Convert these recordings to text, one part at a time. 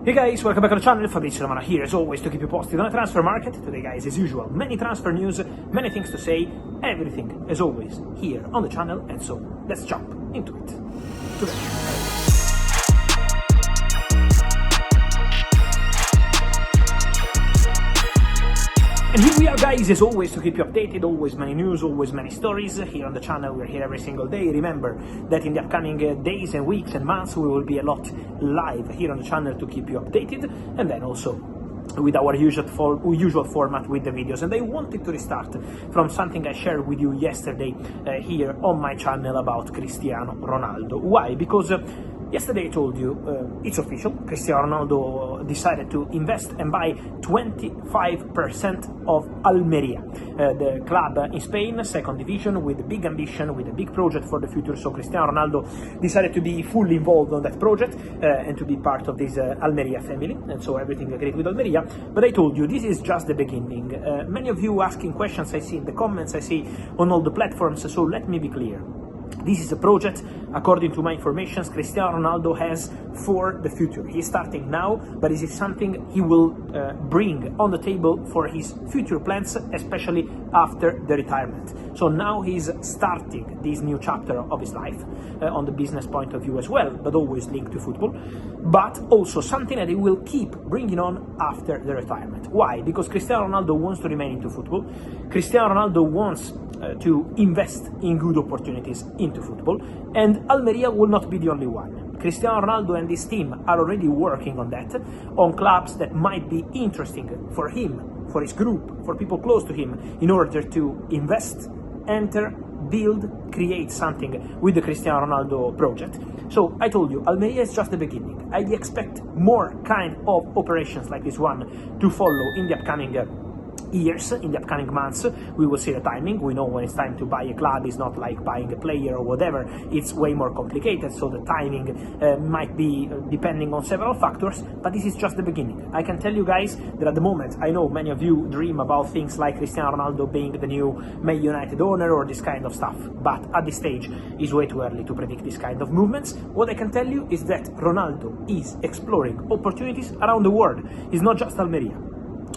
Hey guys, welcome back to the channel. Fabrizio Romano here as always to keep you posted on the transfer market. Today guys, as usual, many transfer news, many things to say, everything as always here on the channel, and so let's jump into it today. And here we are guys, as always, to keep you updated, always many news, always many stories. Here on the channel, we're here every single day. Remember that in the upcoming days and weeks and months, we will be a lot live here on the channel to keep you updated, and then also with our usual format with the videos. And I wanted to restart from something I shared with you yesterday here on my channel about Cristiano Ronaldo. Why? Because yesterday I told you it's official. Cristiano Ronaldo decided to invest and buy 25% of Almería, the club in Spain, second division, with a big ambition, with a big project for the future. So Cristiano Ronaldo decided to be fully involved on that project and to be part of this Almería family. And so everything great with Almería. But I told you this is just the beginning. Many of you asking questions I see in the comments, I see on all the platforms. So let me be clear. This is a project, according to my information, Cristiano Ronaldo has for the future. He's starting now, but this is something he will bring on the table for his future plans, especially after the retirement. So now he's starting this new chapter of his life on the business point of view as well, but always linked to football, but also something that he will keep bringing on after the retirement. Why? Because Cristiano Ronaldo wants to remain into football. Cristiano Ronaldo wants to invest in good opportunities into football, and Almería will not be the only one. Cristiano Ronaldo and his team are already working on that, on clubs that might be interesting for him, for his group, for people close to him, in order to invest, enter, build, create something with the Cristiano Ronaldo project. So I told you, Almería is just the beginning. I expect more kind of operations like this one to follow in the upcoming years, in the upcoming months. We will see the timing. We know when it's time to buy a club. It's not like buying a player or whatever. It's way more complicated, so the timing might be depending on several factors, but this is just the beginning. I can tell you guys that at the moment, I know many of you dream about things like Cristiano Ronaldo being the new Man United owner or this kind of stuff, but at this stage it's way too early to predict this kind of movements. What I can tell you is that Ronaldo is exploring opportunities around the world. It's not just Almería.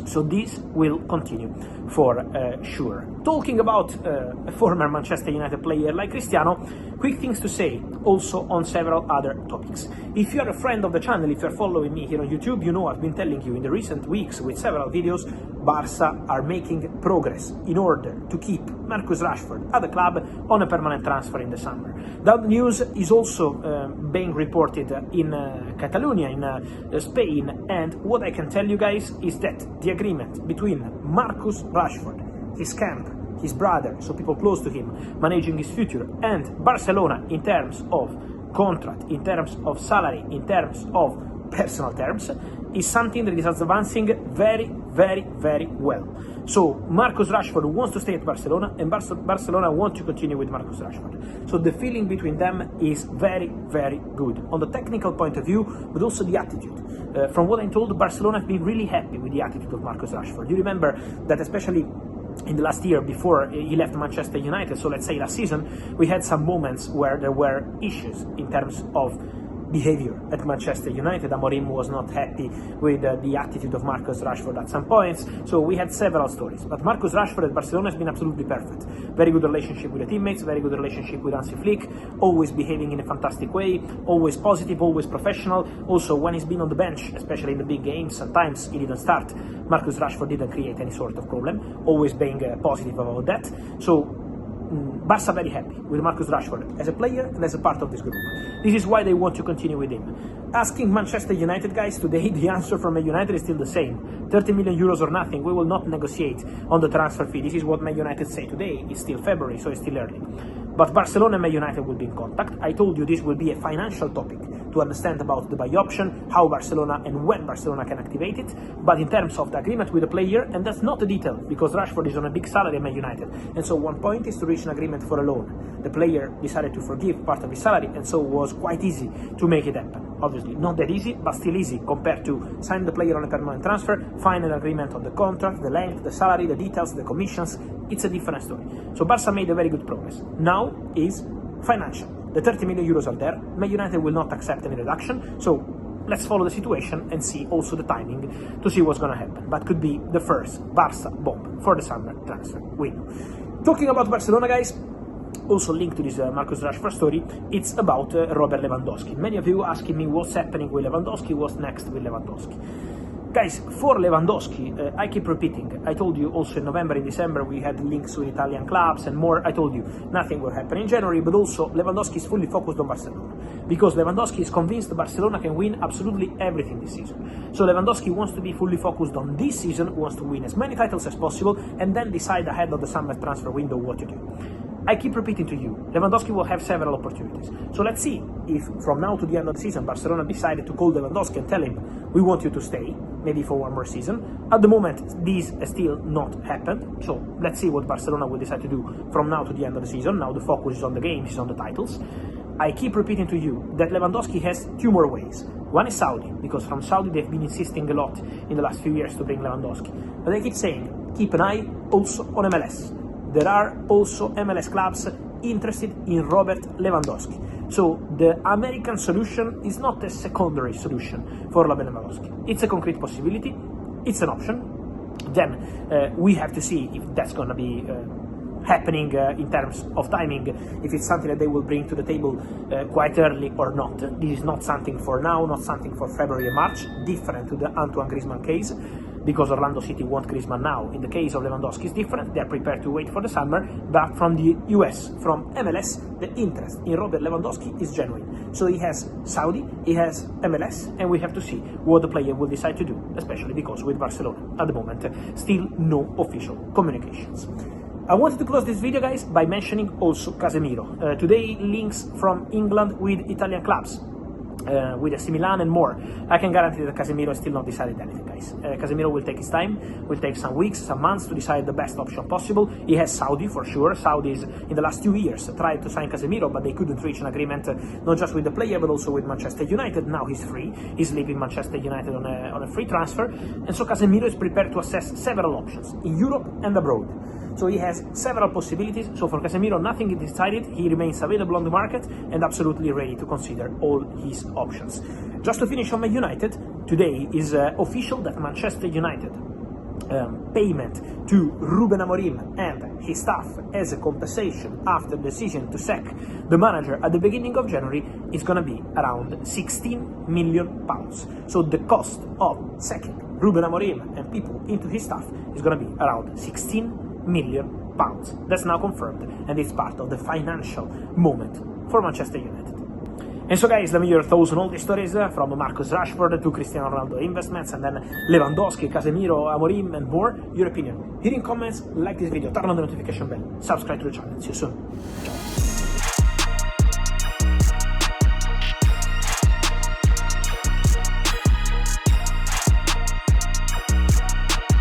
So this will continue for sure. Talking about a former Manchester United player like Cristiano, quick things to say also on several other topics. If you're a friend of the channel, if you're following me here on YouTube, you know I've been telling you in the recent weeks with several videos, Barca are making progress in order to keep Marcus Rashford at the club on a permanent transfer in the summer. That news is also being reported in Catalonia, in Spain, and what I can tell you guys is that the agreement between Marcus Rashford, his camp, his brother, so people close to him, managing his future, and Barcelona in terms of contract, in terms of salary, in terms of personal terms, is something that is advancing very, very, very well. So Marcus Rashford wants to stay at Barcelona, and Barcelona want to continue with Marcus Rashford. So the feeling between them is very, very good on the technical point of view, but also the attitude. From what I'm told, Barcelona have been really happy with the attitude of Marcus Rashford. You remember that especially in the last year before he left Manchester United, so let's say last season, we had some moments where there were issues in terms of behavior at Manchester United. Amorim was not happy with the attitude of Marcus Rashford at some points, so we had several stories. But Marcus Rashford at Barcelona has been absolutely perfect. Very good relationship with the teammates, very good relationship with Hansi Flick, always behaving in a fantastic way, always positive, always professional. Also, when he's been on the bench, especially in the big games, sometimes he didn't start. Marcus Rashford didn't create any sort of problem, always being positive about that. So Barca very happy with Marcus Rashford as a player and as a part of this group. This is why they want to continue with him. Asking Manchester United guys today, the answer from Man United is still the same. 30 million euros or nothing. We will not negotiate on the transfer fee. This is what Man United say today. It's still February, so it's still early. But Barcelona and Man United will be in contact. I told you this will be a financial topic to understand about the buy option, how Barcelona and when Barcelona can activate it. But in terms of the agreement with the player, and that's not a detail, because Rashford is on a big salary at Man United. And so one point is to reach an agreement for a loan. The player decided to forgive part of his salary, and so it was quite easy to make it happen. Obviously, not that easy, but still easy compared to sign the player on a permanent transfer, find an agreement on the contract, the length, the salary, the details, the commissions. It's a different story. So Barca made a very good progress. Now is financial. The 30 million euros are there. Man United will not accept any reduction. So let's follow the situation and see also the timing to see what's gonna happen. But could be the first Barca bomb for the summer transfer window. Talking about Barcelona, guys, also linked to this Marcus Rashford story, it's about Robert Lewandowski. Many of you asking me what's happening with Lewandowski, what's next with Lewandowski. Guys, for Lewandowski, I keep repeating, I told you also in November, in December, we had links with Italian clubs and more. I told you nothing will happen in January, but also Lewandowski is fully focused on Barcelona, because Lewandowski is convinced Barcelona can win absolutely everything this season. So Lewandowski wants to be fully focused on this season, wants to win as many titles as possible, and then decide ahead of the summer transfer window what to do. I keep repeating to you, Lewandowski will have several opportunities. So let's see if from now to the end of the season, Barcelona decided to call Lewandowski and tell him, we want you to stay, maybe for one more season. At the moment, this has still not happened. So let's see what Barcelona will decide to do from now to the end of the season. Now the focus is on the games, is on the titles. I keep repeating to you that Lewandowski has two more ways. One is Saudi, because from Saudi they've been insisting a lot in the last few years to bring Lewandowski. But I keep saying, keep an eye also on MLS. There are also MLS clubs interested in Robert Lewandowski. So the American solution is not a secondary solution for Robert Lewandowski. It's a concrete possibility, it's an option. Then we have to see if that's going to be happening in terms of timing, if it's something that they will bring to the table quite early or not. This is not something for now, not something for February and March, different to the Antoine Griezmann case, because Orlando City want Griezmann now. In the case of Lewandowski, it's different. They're prepared to wait for the summer, but from the US, from MLS, the interest in Robert Lewandowski is genuine. So he has Saudi, he has MLS, and we have to see what the player will decide to do, especially because with Barcelona, at the moment, still no official communications. I wanted to close this video, guys, by mentioning also Casemiro. Today, links from England with Italian clubs. With AC Milan and more. I can guarantee that Casemiro has still not decided anything, guys. Casemiro will take his time, will take some weeks, some months to decide the best option possible. He has Saudi for sure. Saudis in the last 2 years tried to sign Casemiro, but they couldn't reach an agreement not just with the player but also with Manchester United. Now he's free. He's leaving Manchester United on a free transfer, and so Casemiro is prepared to assess several options in Europe and abroad. So he has several possibilities. So for Casemiro, nothing is decided. He remains available on the market and absolutely ready to consider all his options. Just to finish on Man United, today is official that Manchester United payment to Ruben Amorim and his staff as a compensation after the decision to sack the manager at the beginning of January is going to be around 16 million pounds. So the cost of sacking Ruben Amorim and people into his staff is going to be around 16 million pounds. That's now confirmed, and it's part of the financial moment for Manchester United. And so, guys, let me hear your thoughts on all these stories, from Marcus Rashford to Cristiano Ronaldo investments, and then Lewandowski, Casemiro, Amorim, and more. Your opinion here in comments, like this video, turn on the notification bell, subscribe to the channel. See you soon. Ciao.